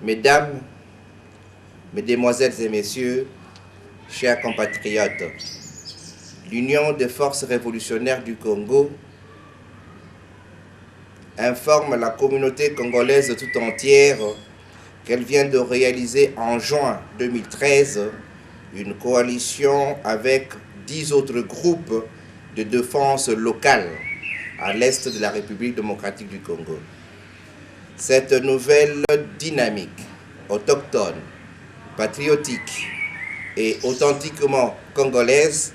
Mesdames, Mesdemoiselles et Messieurs, chers compatriotes, l'Union des forces révolutionnaires du Congo informe la communauté congolaise tout entière qu'elle vient de réaliser en juin 2013 une coalition avec 10 autres groupes de défense locale à l'est de la République démocratique du Congo. Cette nouvelle dynamique autochtone, patriotique et authentiquement congolaise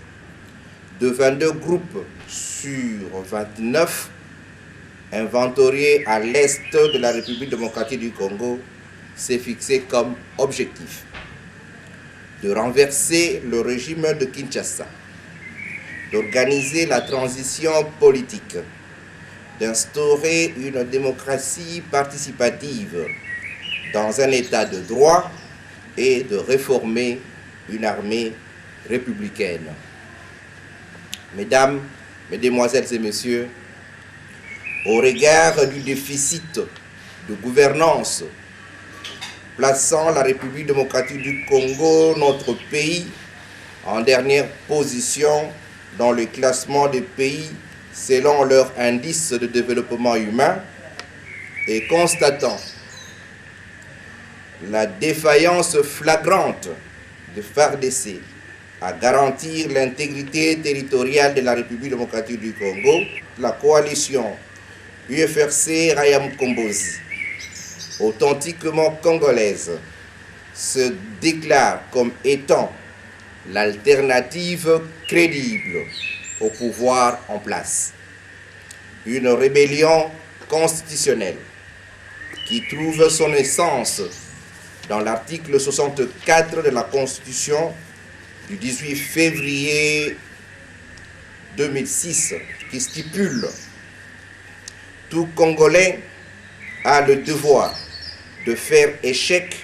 de 22 groupes sur 29 inventoriés à l'est de la République démocratique du Congo s'est fixé comme objectif de renverser le régime de Kinshasa, d'organiser la transition politique, d'instaurer une démocratie participative dans un état de droit et de réformer une armée républicaine. Mesdames, Mesdemoiselles et Messieurs, au regard du déficit de gouvernance plaçant la République démocratique du Congo, notre pays, en dernière position dans le classement des pays selon leur indice de développement humain, et constatant la défaillance flagrante de FARDC à garantir l'intégrité territoriale de la République démocratique du Congo, la coalition UFRC Raya-Mukombozi, authentiquement congolaise, se déclare comme étant l'alternative crédible au pouvoir en place. Une rébellion constitutionnelle qui trouve son essence dans l'article 64 de la Constitution du 18 février 2006 qui stipule « Tout Congolais a le devoir de faire échec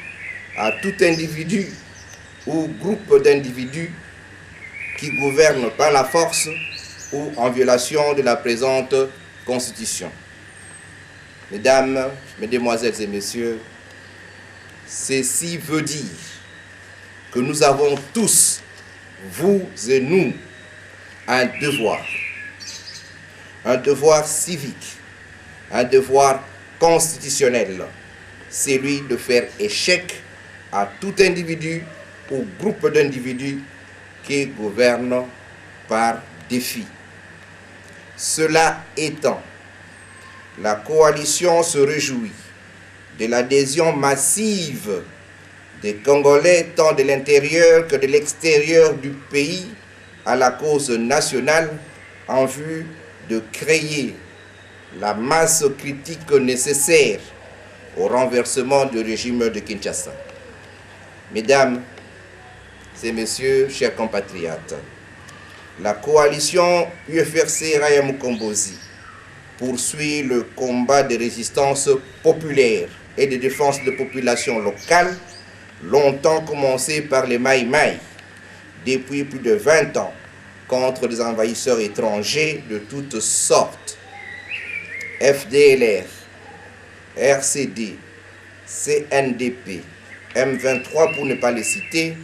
à tout individu ou groupe d'individus qui gouvernent par la force ou en violation de la présente Constitution. » Mesdames, Mesdemoiselles et Messieurs, ceci veut dire que nous avons tous, vous et nous, un devoir civique, un devoir constitutionnel, celui de faire échec à tout individu ou groupe d'individus qui gouvernent par défi. Cela étant, la coalition se réjouit de l'adhésion massive des Congolais tant de l'intérieur que de l'extérieur du pays à la cause nationale en vue de créer la masse critique nécessaire au renversement du régime de Kinshasa. Mesdames et Messieurs, chers compatriotes, la coalition UFRC Raya-Mukombozi poursuit le combat de résistance populaire et de défense de populations locales, longtemps commencé par les Maï-Maï, depuis plus de 20 ans, contre des envahisseurs étrangers de toutes sortes. FDLR, RCD, CNDP, M23 pour ne pas les citer,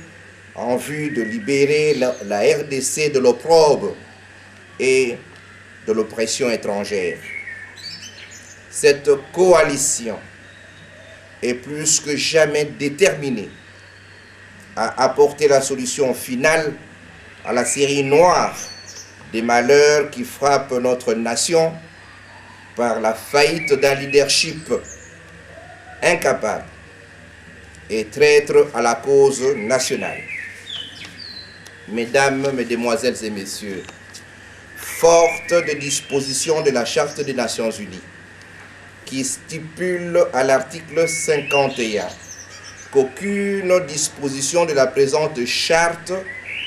en vue de libérer la RDC de l'opprobre et de l'oppression étrangère. Cette coalition est plus que jamais déterminée à apporter la solution finale à la série noire des malheurs qui frappent notre nation par la faillite d'un leadership incapable et traître à la cause nationale. Mesdames, Mesdemoiselles et Messieurs, forte des dispositions de la Charte des Nations Unies, qui stipule à l'article 51 qu'aucune disposition de la présente charte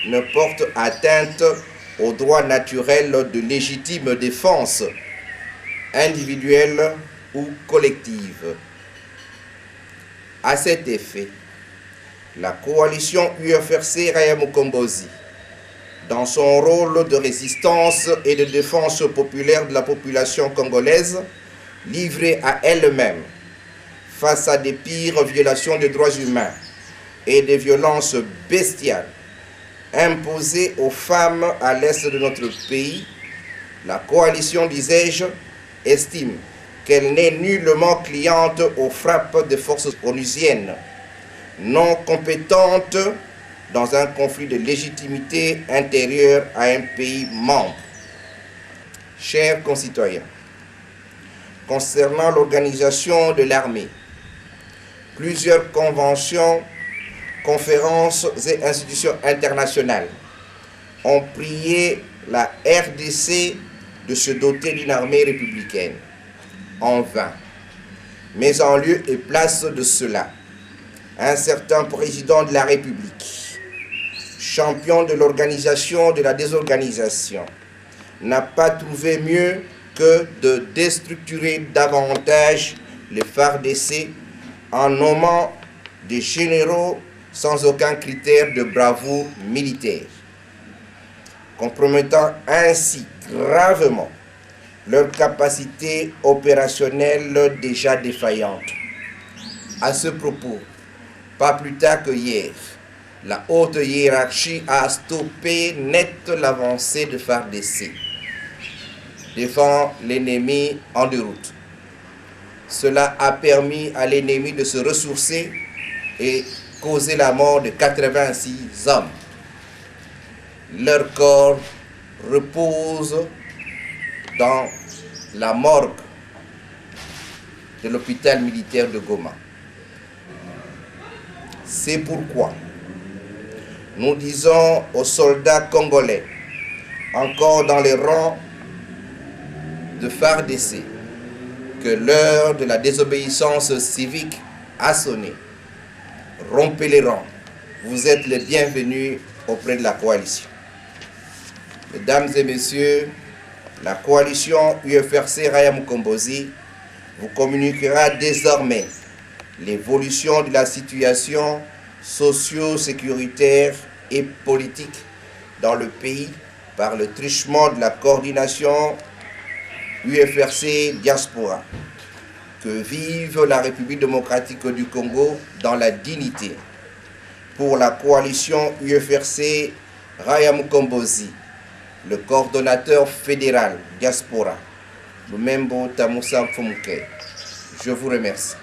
ne porte atteinte au droit naturel de légitime défense, individuelle ou collective. À cet effet, la coalition UFRC Raya-Mukombozi, dans son rôle de résistance et de défense populaire de la population congolaise, livrée à elle-même face à des pires violations des droits humains et des violences bestiales imposées aux femmes à l'est de notre pays, la coalition, disais-je, estime qu'elle n'est nullement cliente aux frappes des forces onusiennes, non compétentes dans un conflit de légitimité intérieure à un pays membre. Chers concitoyens, concernant l'organisation de l'armée, plusieurs conventions, conférences et institutions internationales ont prié la RDC de se doter d'une armée républicaine. En vain. Mais en lieu et place de cela, un certain président de la République, champion de l'organisation de la désorganisation, n'a pas trouvé mieux que de déstructurer davantage les FARDC en nommant des généraux sans aucun critère de bravoure militaire, compromettant ainsi gravement leur capacité opérationnelle déjà défaillante. À ce propos, pas plus tard que hier, la haute hiérarchie a stoppé net l'avancée de FARDC devant l'ennemi en déroute. Cela a permis à l'ennemi de se ressourcer et causer la mort de 86 hommes. Leur corps repose dans la morgue de l'hôpital militaire de Goma. C'est pourquoi nous disons aux soldats congolais, encore dans les rangs de FARDC, que l'heure de la désobéissance civique a sonné. Rompez les rangs. Vous êtes les bienvenus auprès de la coalition. Mesdames et messieurs, la coalition UFRC Raya Mukombozi vous communiquera désormais l'évolution de la situation socio-sécuritaire et politique dans le pays par le truchement de la coordination UFRC Diaspora. Que vive la République démocratique du Congo dans la dignité. Pour la coalition UFRC Raya Mukombozi, le coordonnateur fédéral Diaspora, Lumembo Tamusa Mfumuke. Je vous remercie.